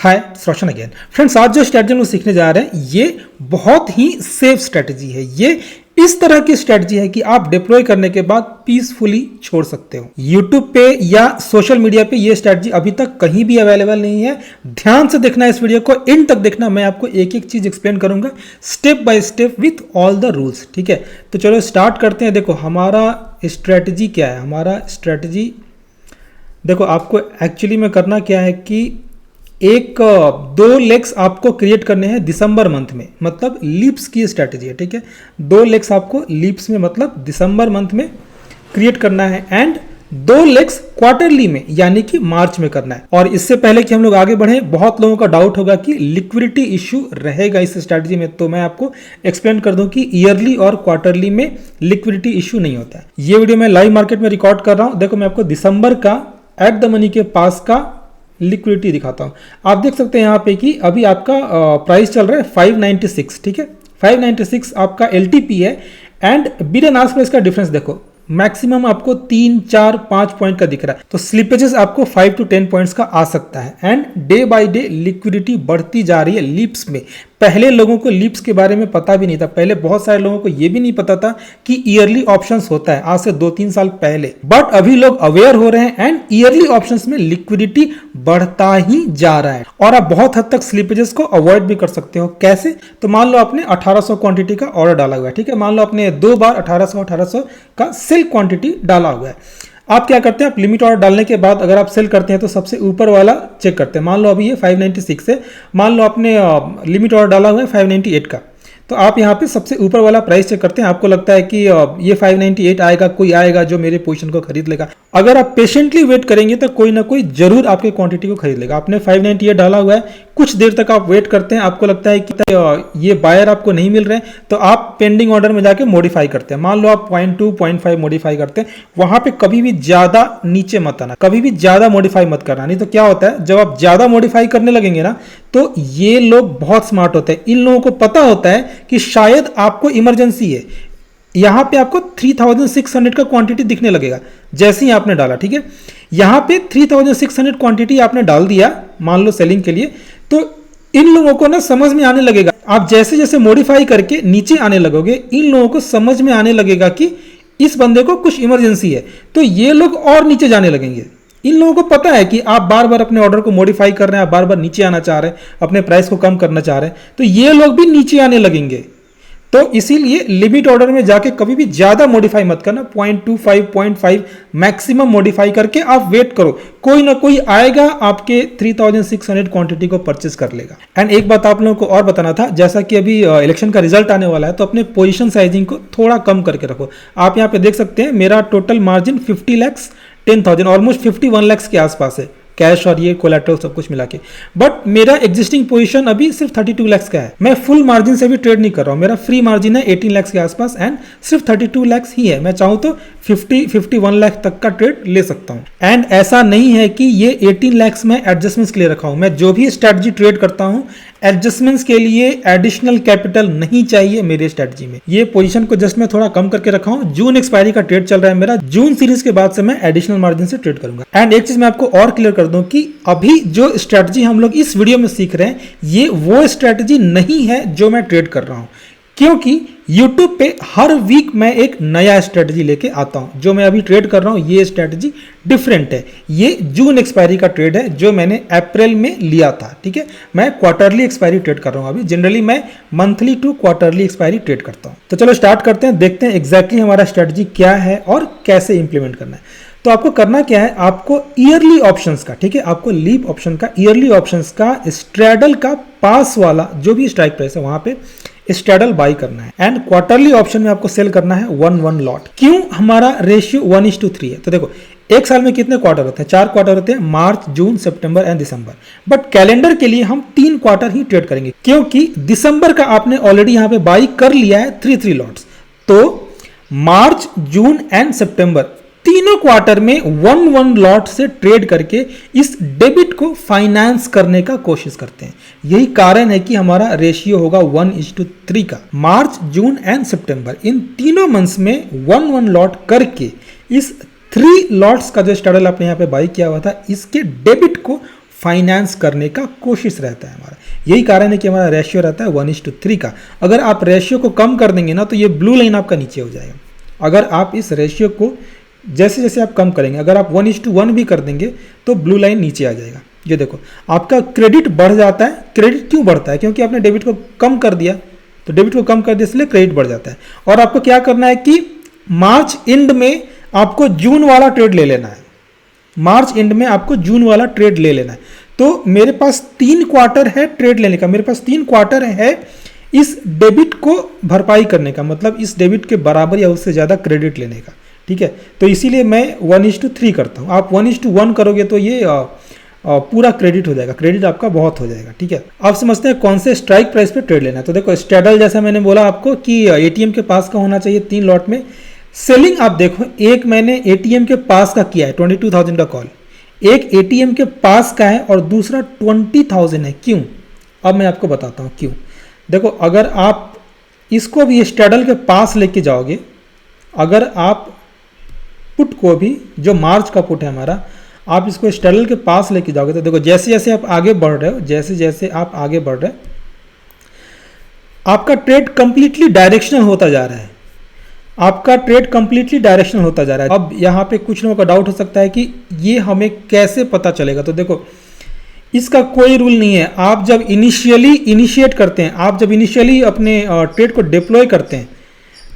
हाय रोशन again friends, आज जो strategy हम लोग सीखने जा रहे हैं ये बहुत ही सेफ स्ट्रैटेजी है। ये इस तरह की स्ट्रैटेजी है कि आप डिप्लॉय करने के बाद पीसफुली छोड़ सकते हो। यूट्यूब पे या सोशल मीडिया पे ये स्ट्रैटेजी अभी तक कहीं भी अवेलेबल नहीं है। ध्यान से देखना इस वीडियो को, एंड तक देखना। मैं आपको एक एक चीज एक्सप्लेन करूंगा step by step with all the rules. ठीक है, तो चलो स्टार्ट करते हैं। देखो हमारा स्ट्रैटेजी क्या है। हमारा स्ट्रैटेजी देखो, आपको एक्चुअली में करना क्या है कि एक दो लेग्स आपको क्रिएट करने हैं दिसंबर मंथ में, मतलब लीप्स की स्ट्रैटेजी है। ठीक है, 2 लेग्स आपको लीप्स में मतलब दिसंबर मंथ में क्रिएट करना है एंड 2 लेग्स क्वार्टरली में यानी कि मार्च में करना है। और इससे पहले कि हम लोग आगे बढ़े, बहुत लोगों का डाउट होगा कि लिक्विडिटी इश्यू रहेगा इस स्ट्रैटेजी में, तो मैं आपको एक्सप्लेन कर दूं कि ईयरली और क्वार्टरली में लिक्विडिटी इश्यू नहीं होता है। ये वीडियो मैं लाइव मार्केट में रिकॉर्ड कर रहा हूं। देखो मैं आपको दिसंबर का एट द मनी के पास का लिक्विडिटी दिखाता हूं। आप देख सकते हैं यहाँ पे कि अभी आपका प्राइस चल रहा है 596। ठीक है, 596 आपका एलटीपी है and bid and ask price का डिफरेंस देखो, मैक्सिमम आपको 3, 4, 5 पॉइंट का दिख रहा है। तो स्लिपेजेस आपको 5 to 10 पॉइंट्स का आ सकता है and day by day liquidity बढ़ती जा रही है लीप्स में। पहले लोगों को लीप्स के बारे में पता भी नहीं था। पहले बहुत सारे लोगों को यह भी नहीं पता था कि ईयरली ऑप्शंस होता है, आज से 2-3 साल पहले। बट अभी लोग अवेयर हो रहे हैं एंड ईयरली ऑप्शंस में लिक्विडिटी बढ़ता ही जा रहा है और आप बहुत हद तक स्लिपेजेस को अवॉइड भी कर सकते हो। कैसे? तो मान लो आपने 1800 क्वांटिटी का ऑर्डर डाला हुआ है। ठीक है, मान लो आपने 2 बार 1800 का सेल क्वांटिटी डाला हुआ है। आप क्या करते हैं, आप लिमिट ऑर्डर डालने के बाद अगर आप सेल करते हैं तो सबसे ऊपर वाला चेक करते हैं। मान लो अभी ये 596 है, मान लो आपने लिमिट ऑर्डर डाला हुआ है 598 का, तो आप यहाँ पे सबसे ऊपर वाला प्राइस चेक करते हैं। आपको लगता है कि ये 598 आएगा, कोई आएगा जो मेरे पोजीशन को खरीद लेगा। अगर आप पेशेंटली वेट करेंगे तो कोई ना कोई जरूर आपके क्वांटिटी को खरीद लेगा। आपने 598 डाला हुआ है, कुछ देर तक आप वेट करते हैं, आपको लगता है कि ये बायर आपको नहीं मिल रहे हैं, तो आप पेंडिंग ऑर्डर में जाके मॉडिफाई करते हैं। मान लो आप 0.2, 0.5 मॉडिफाई करते हैं। वहां पे कभी भी ज्यादा नीचे मत आना, कभी भी ज्यादा मॉडिफाई मत करना। नहीं तो क्या होता है, जब आप ज्यादा मॉडिफाई करने लगेंगे ना, तो ये लोग बहुत स्मार्ट होते हैं। इन लोगों को पता होता है कि शायद आपको इमरजेंसी है। यहां पे आपको 3600 का क्वांटिटी दिखने लगेगा जैसे ही आपने डाला। ठीक है, यहां पे 3600 क्वांटिटी आपने डाल दिया मान लो सेलिंग के लिए, तो इन लोगों को ना समझ में आने लगेगा। आप जैसे जैसे मॉडिफाई करके नीचे आने लगोगे, इन लोगों को समझ में आने लगेगा कि इस बंदे को कुछ इमरजेंसी है, तो ये लोग और नीचे जाने लगेंगे। इन लोगों को पता है कि आप बार बार अपने ऑर्डर को मॉडिफाई कर रहे हैं, आप बार बार नीचे आना चाह रहे हैं, अपने प्राइस को कम करना चाह रहे हैं, तो ये लोग भी नीचे आने लगेंगे। तो इसीलिए लिमिट ऑर्डर में जाके कभी भी ज्यादा मॉडिफाई मत करना। 0.25, 0.5 मैक्सिमम मॉडिफाई करके आप वेट करो, कोई ना कोई आएगा आपके 3600 क्वांटिटी को परचेस कर लेगा। एंड एक बात आप लोगों को और बताना था, जैसा कि अभी इलेक्शन का रिजल्ट आने वाला है, तो अपने पोजीशन साइजिंग को थोड़ा कम करके रखो। आप यहाँ पे देख सकते हैं मेरा टोटल मार्जिन 50,10,000 ऑलमोस्ट 51 लाख के आसपास है, कैश और ये कोलैटरल सब कुछ मिला के। बट मेरा एग्जिस्टिंग पोजीशन अभी सिर्फ 32 लाख का है। मैं फुल मार्जिन से भी ट्रेड नहीं कर रहा हूं। मेरा फ्री मार्जिन है 18 लाख के आसपास एंड सिर्फ 32 लाख ही है। मैं चाहूं तो 51 लाख तक का ट्रेड ले सकता हूं। एंड ऐसा नहीं है कि ये 18 लाख में एडजस्टमेंट्स के लिए रखा हूं। मैं जो भी स्ट्रेटजी ट्रेड करता हूं, एडजस्टमेंट्स के लिए एडिशनल कैपिटल नहीं चाहिए मेरे स्ट्रेटजी में। ये पोजीशन को जस्ट मैं थोड़ा कम करके रखा हूं। जून एक्सपायरी का ट्रेड चल रहा है मेरा, जून सीरीज के बाद से मैं एडिशनल मार्जिन से ट्रेड करूंगा। एंड एक चीज मैं आपको और क्लियर कर दूं कि अभी जो स्ट्रेटजी हम लोग इस वीडियो में सीख रहे हैं, ये वो स्ट्रेटजी नहीं है जो मैं ट्रेड कर रहा हूं, क्योंकि YouTube पे हर वीक मैं एक नया स्ट्रेटजी लेके आता हूं। जो मैं अभी ट्रेड कर रहा हूं ये स्ट्रेटजी डिफरेंट है। ये जून एक्सपायरी का ट्रेड है जो मैंने अप्रैल में लिया था। ठीक है, मैं क्वार्टरली एक्सपायरी ट्रेड कर रहा हूं अभी। जनरली मैं monthly to quarterly expiry trade करता हूं। तो चलो स्टार्ट करते हैं, देखते हैं एग्जैक्टली हमारा स्ट्रेटजी क्या है और कैसे इंप्लीमेंट करना है। तो आपको करना क्या है, आपको ईयरली ऑप्शंस का, ठीक है, आपको लीप ऑप्शन का, ईयरली ऑप्शंस का स्ट्रैडल का पास वाला जो भी स्ट्राइक प्राइस है वहां पे स्ट्रैडल बाई करना है। एंड क्वार्टरली ऑप्शन में आपको सेल करना है 1 लॉट। क्यों? हमारा रेशियो 1:3 है। तो देखो एक साल में कितने क्वार्टर होते हैं? 4 क्वार्टर होते हैं, मार्च, जून, सितंबर एंड दिसंबर। बट कैलेंडर के लिए हम 3 क्वार्टर ही ट्रेड करेंगे, क्योंकि दिसंबर का आपने ऑलरेडी यहाँ पे बाई कर लिया है 3 लॉट्स। तो मार्च, जून एंड सितंबर तीनों क्वार्टर में 1 लॉट से ट्रेड करके इस डेबिट को फाइनेंस करने का कोशिश करते हैं। यही कारण है कि हमारा रेशियो होगा 1:3 का। मार्च, जून एंड सितंबर इन तीनों मंथ्स में 1 लॉट करके इस 3 लॉट्स का जो स्ट्रैडल आपने यहाँ पे बाई किया हुआ था, इसके डेबिट को फाइनेंस करने का कोशिश रहता है हमारा। यही कारण है कि हमारा रेशियो रहता है 1:3 का। अगर आप रेशियो को कम कर देंगे ना तो ये ब्लू लाइन आपका नीचे हो जाएगा। अगर आप इस रेशियो को जैसे जैसे आप कम करेंगे, अगर आप 1:1 भी कर देंगे तो ब्लू लाइन नीचे आ जाएगा। ये देखो आपका क्रेडिट बढ़ जाता है। क्रेडिट क्यों बढ़ता है? क्योंकि आपने डेबिट को कम कर दिया, तो डेबिट को कम कर दिया इसलिए क्रेडिट बढ़ जाता है। और आपको क्या करना है कि मार्च एंड में आपको जून वाला ट्रेड ले लेना है। मार्च एंड में आपको जून वाला ट्रेड ले लेना है। तो मेरे पास 3 क्वार्टर है ट्रेड लेने का, मेरे पास 3 क्वार्टर है इस डेबिट को भरपाई करने का, मतलब इस डेबिट के बराबर या उससे ज़्यादा क्रेडिट लेने का। ठीक है, तो इसीलिए मैं 1:3 करता हूँ। आप 1:1 करोगे तो ये पूरा क्रेडिट हो जाएगा, क्रेडिट आपका बहुत हो जाएगा। ठीक है, अब समझते हैं कौन से स्ट्राइक प्राइस पे ट्रेड लेना है। तो देखो स्ट्रैडल जैसा मैंने बोला आपको कि एटीएम के पास का होना चाहिए 3 लॉट में। सेलिंग आप देखो, एक मैंने एटीएम के पास का किया है 22,000 का कॉल, एक एटीएम के पास का है और दूसरा 20,000 है। क्यों? अब मैं आपको बताता हूँ क्यों। देखो अगर आप इसको भी स्ट्रैडल के पास लेके जाओगे, अगर आप पुट को भी, जो मार्च का पुट है हमारा, आप इसको स्ट्रैडल के पास लेके जाओगे तो देखो जैसे जैसे आप आगे बढ़ रहे हो, जैसे जैसे आप आगे बढ़ रहे हो, आपका ट्रेड कंप्लीटली डायरेक्शनल होता जा रहा है। आपका ट्रेड कंप्लीटली डायरेक्शनल होता जा रहा है। अब यहाँ पे कुछ लोगों का डाउट हो सकता है कि ये हमें कैसे पता चलेगा। तो देखो इसका कोई रूल नहीं है। आप जब इनिशिएट करते हैं, आप जब इनिशियली अपने ट्रेड को डिप्लॉय करते हैं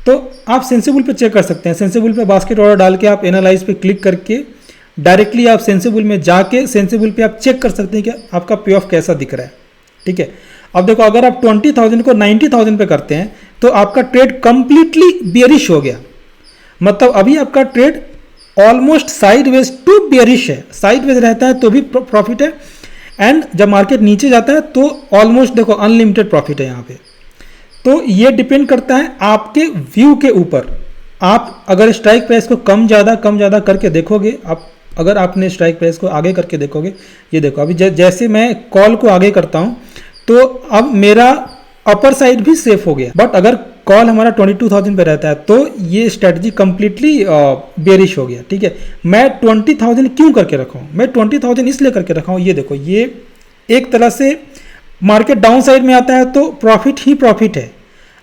तो आप सेंसिबल पे चेक कर सकते हैं। सेंसिबल पे बास्केट ऑर्डर डाल के आप एनालाइज पे क्लिक करके डायरेक्टली आप सेंसिबल में जाके सेंसिबल पे आप चेक कर सकते हैं कि आपका पे ऑफ कैसा दिख रहा है। ठीक है, अब देखो अगर आप 20,000 को 90,000 पे करते हैं तो आपका ट्रेड कंप्लीटली बियरिश हो गया। मतलब अभी आपका trade almost sideways to bearish है। साइडवेज रहता है तो भी प्रॉफिट है, एंड जब मार्केट नीचे जाता है तो ऑलमोस्ट देखो अनलिमिटेड प्रॉफिट है यहाँ पे। तो ये डिपेंड करता है आपके व्यू के ऊपर। आप अगर स्ट्राइक प्राइस को कम ज़्यादा करके देखोगे, आप अगर आपने स्ट्राइक प्राइस को आगे करके देखोगे, ये देखो अभी जैसे मैं कॉल को आगे करता हूँ तो अब मेरा अपर साइड भी सेफ हो गया। बट अगर कॉल हमारा 22,000 पे रहता है तो ये स्ट्रेटजी कंप्लीटली बेरिश हो गया। ठीक है, मैं 20,000 क्यों करके रखा हूँ? मैं 20,000 इसलिए करके रखा हूँ, ये देखो ये एक तरह से मार्केट डाउन साइड में आता है तो प्रॉफिट ही प्रॉफिट है।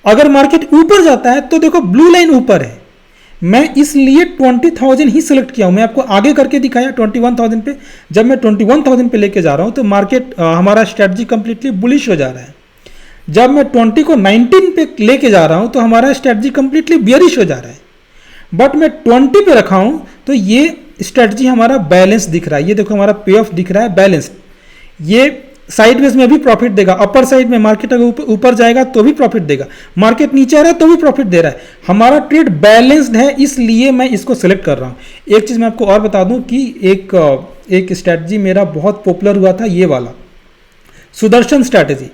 अगर मार्केट ऊपर जाता है तो देखो ब्लू लाइन ऊपर है। मैं इसलिए 20,000 ही सिलेक्ट किया हूं। मैं आपको आगे करके दिखाया 21,000 पे। जब मैं 21,000 पे लेके जा रहा हूं तो मार्केट हमारा स्ट्रेटजी कंप्लीटली बुलिश हो जा रहा है। जब मैं 20 को 19 पे लेके जा रहा हूं तो हमारा स्ट्रेटजी कंप्लीटली बियरिश हो जा रहा है। बट मैं 20 पे रखा हूं तो ये स्ट्रेटजी हमारा बैलेंस दिख रहा है। ये देखो हमारा पे ऑफ दिख रहा है बैलेंस। ये साइडवेज में भी प्रॉफिट देगा। अपर साइड में मार्केट अगर ऊपर जाएगा तो भी प्रॉफिट देगा, मार्केट नीचे आ रहा है तो भी प्रॉफिट दे रहा है। हमारा ट्रेड बैलेंस्ड है, इसलिए मैं इसको सिलेक्ट कर रहा हूं। एक चीज मैं आपको और बता दूं कि एक स्ट्रैटेजी मेरा बहुत पॉपुलर हुआ था, ये वाला सुदर्शन स्ट्रैटेजी।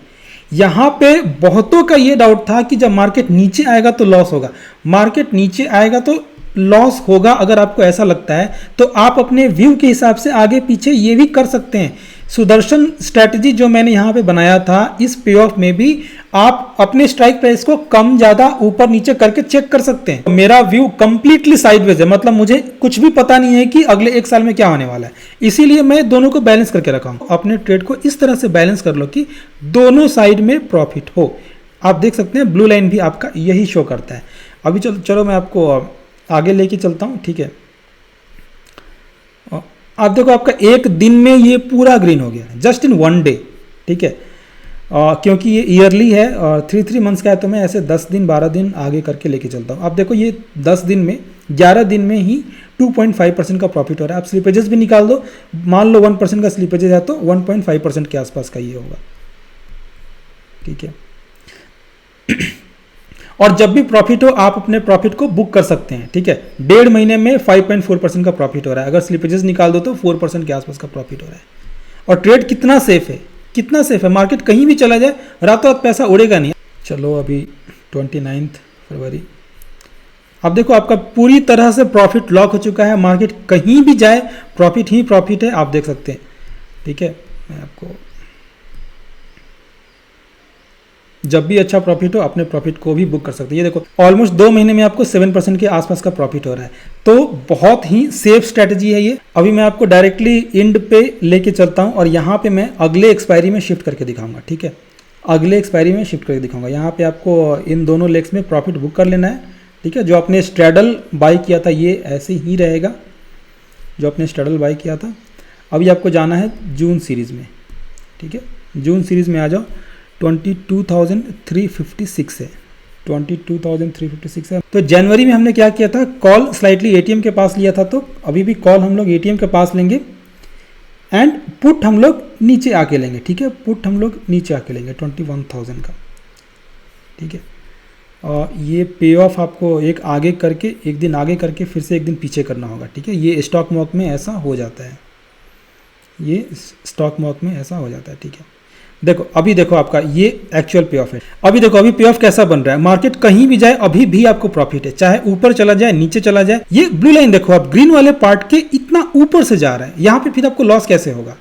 यहां पे बहुतों का ये डाउट था कि जब मार्केट नीचे आएगा तो लॉस होगा, मार्केट नीचे आएगा तो लॉस होगा। अगर आपको ऐसा लगता है तो आप अपने व्यू के हिसाब से आगे पीछे ये भी कर सकते हैं। सुदर्शन स्ट्रैटेजी जो मैंने यहाँ पे बनाया था, इस पे ऑफ में भी आप अपने स्ट्राइक प्राइस को कम ज्यादा ऊपर नीचे करके चेक कर सकते हैं। मेरा व्यू कंप्लीटली साइडवेज है, मतलब मुझे कुछ भी पता नहीं है कि अगले 1 साल में क्या होने वाला है, इसीलिए मैं दोनों को बैलेंस करके रखा हूं। अपने ट्रेड को इस तरह से बैलेंस कर लो कि दोनों साइड में प्रॉफिट हो। आप देख सकते हैं ब्लू लाइन भी आपका यही शो करता है। अभी चलो मैं आपको आगे लेके चलता हूं। ठीक है, आप देखो आपका एक दिन में ये पूरा ग्रीन हो गया, जस्ट इन 1 डे। ठीक है, क्योंकि ये ईयरली है और 3 मंथ्स का है तो मैं ऐसे 10 दिन 12 दिन आगे करके लेके चलता हूँ। आप देखो ये 10 दिन में 11 दिन में ही 2.5% का प्रॉफिट हो रहा है। आप स्लिपेजेस भी निकाल दो, मान लो 1% का स्लिपेजेस है तो 1.5% के आसपास का ये होगा। ठीक है, और जब भी प्रॉफिट हो आप अपने प्रॉफिट को बुक कर सकते हैं। ठीक है, 1.5 महीने में 5.4% का प्रॉफिट हो रहा है। अगर स्लिपेजेस निकाल दो तो 4% के आसपास का प्रॉफिट हो रहा है। और ट्रेड कितना सेफ है, कितना सेफ है, मार्केट कहीं भी चला जाए रातों रात पैसा उड़ेगा नहीं। चलो अभी 29 फरवरी, अब देखो आपका पूरी तरह से प्रॉफिट लॉक हो चुका है। मार्केट कहीं भी जाए प्रॉफिट ही प्रॉफिट है, आप देख सकते हैं। ठीक है, मैं आपको जब भी अच्छा प्रॉफिट हो अपने प्रॉफिट को भी बुक कर सकते हैं। ये देखो ऑलमोस्ट 2 महीने में आपको 7% के आसपास का प्रॉफिट हो रहा है। तो बहुत ही सेफ स्ट्रेटजी है ये। अभी मैं आपको डायरेक्टली इंड पे लेके चलता हूँ और यहाँ पे मैं अगले एक्सपायरी में शिफ्ट करके दिखाऊंगा, ठीक है। अगले एक्सपायरी में शिफ्ट करके दिखाऊंगा। यहाँ पे आपको इन दोनों लेग्स में प्रॉफिट बुक कर लेना है, ठीक है। जो आपने स्ट्रैडल बाई किया था ये ऐसे ही रहेगा, जो आपने स्ट्रैडल बाई किया था। अभी आपको जाना है जून सीरीज़ में, ठीक है। जून सीरीज़ में आ जाओ, 22,356 है, 22,356 है। तो जनवरी में हमने क्या किया था, कॉल स्लाइटली एटीएम के पास लिया था, तो अभी भी कॉल हम लोग एटीएम के पास लेंगे एंड पुट हम लोग नीचे आके लेंगे, ठीक है। पुट हम लोग नीचे आके लेंगे 21,000 का, ठीक है। और ये पे ऑफ आपको एक आगे करके, एक दिन आगे करके फिर से एक दिन पीछे करना होगा, ठीक है। ये स्टॉक मॉक में ऐसा हो जाता है, ये स्टॉक मॉक में ऐसा हो जाता है, ठीक है। देखो अभी देखो आपका ये एक्चुअल पे ऑफ है। अभी देखो अभी पे ऑफ कैसा बन रहा है, मार्केट कहीं भी जाए अभी भी आपको प्रॉफिट है, चाहे ऊपर चला जाए नीचे चला जाए। ये ब्लू लाइन देखो आप, ग्रीन वाले पार्ट के इतना ऊपर से जा रहा है, यहाँ पे फिर आपको लॉस कैसे होगा।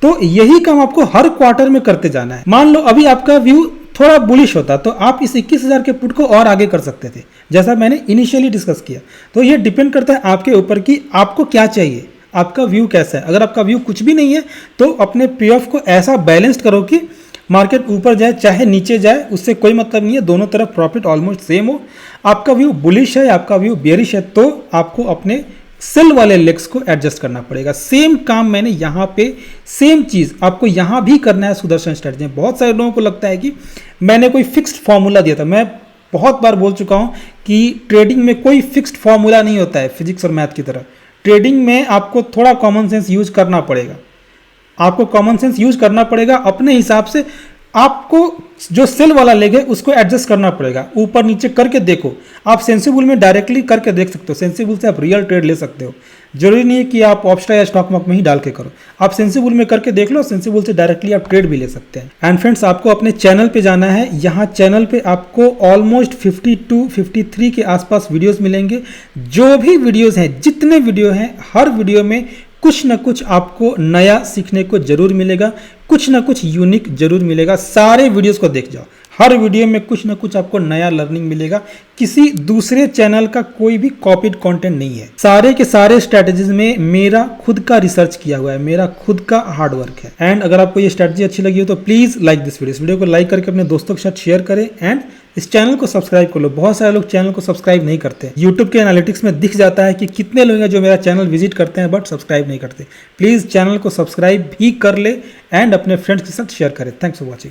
तो यही काम आपको हर क्वार्टर में करते जाना है। मान लो अभी आपका व्यू थोड़ा बुलिश होता तो आप इस 21,000 के पुट को और आगे कर सकते थे, जैसा मैंने इनिशियली डिस्कस किया। तो ये डिपेंड करता है आपके ऊपर कि आपको क्या चाहिए, आपका व्यू कैसा है। अगर आपका व्यू कुछ भी नहीं है तो अपने पे ऑफ को ऐसा बैलेंस्ड करो कि मार्केट ऊपर जाए चाहे नीचे जाए, उससे कोई मतलब नहीं है, दोनों तरफ प्रॉफिट ऑलमोस्ट सेम हो। आपका व्यू बुलिश है, आपका व्यू बेयरिश है, तो आपको अपने सेल वाले लेग्स को एडजस्ट करना पड़ेगा। सेम काम मैंने यहाँ पे, सेम चीज़ आपको यहाँ भी करना है सुदर्शन स्ट्रेटजी में। बहुत सारे लोगों को लगता है कि मैंने कोई फिक्स्ड फॉर्मूला दिया था। मैं बहुत बार बोल चुका हूँ कि ट्रेडिंग में कोई फिक्स्ड फॉर्मूला नहीं होता है फिजिक्स और मैथ की तरह। ट्रेडिंग में आपको थोड़ा कॉमन सेंस यूज करना पड़ेगा, आपको कॉमन सेंस यूज करना पड़ेगा अपने हिसाब से। आपको जो सेल वाला लेग है उसको एडजस्ट करना पड़ेगा, ऊपर नीचे करके देखो। आप सेंसिबल में डायरेक्टली करके देख सकते हो, सेंसिबल से आप रियल ट्रेड ले सकते हो। जरूरी नहीं है कि आप ऑप्शनल या स्टॉक मार्केट में ही डाल के करो, आप सेंसिबल में करके देख लो, सेंसिबल से डायरेक्टली आप ट्रेड भी ले सकते हैं। एंड फ्रेंड्स आपको अपने चैनल पे जाना है, यहाँ चैनल पे आपको ऑलमोस्ट 52-53 के आसपास वीडियोस मिलेंगे। जो भी वीडियोस हैं, जितने वीडियो हैं, हर वीडियो में कुछ ना कुछ आपको नया सीखने को जरूर मिलेगा, कुछ ना कुछ यूनिक जरूर मिलेगा। सारे वीडियोस को देख जाओ, हर वीडियो में कुछ ना कुछ आपको नया लर्निंग मिलेगा। किसी दूसरे चैनल का कोई भी कॉपीड कंटेंट नहीं है। सारे के सारे स्ट्रैटेजीज में मेरा खुद का रिसर्च किया हुआ है, मेरा खुद का हार्डवर्क है। एंड अगर आपको ये स्ट्रैटेजी अच्छी लगी हो तो प्लीज लाइक दिस वीडियो। इस वीडियो को लाइक करके अपने दोस्तों के साथ शेयर करें एंड इस चैनल को सब्सक्राइब कर लो। बहुत सारे लोग चैनल को सब्सक्राइब नहीं करते। यूट्यूब के एनालिटिक्स में दिख जाता है कि कितने लोग हैं जो मेरा चैनल विजिट करते हैं बट सब्सक्राइब नहीं करते। प्लीज चैनल को सब्सक्राइब भी कर ले एंड अपने फ्रेंड्स के साथ शेयर करें। Thanks for watching.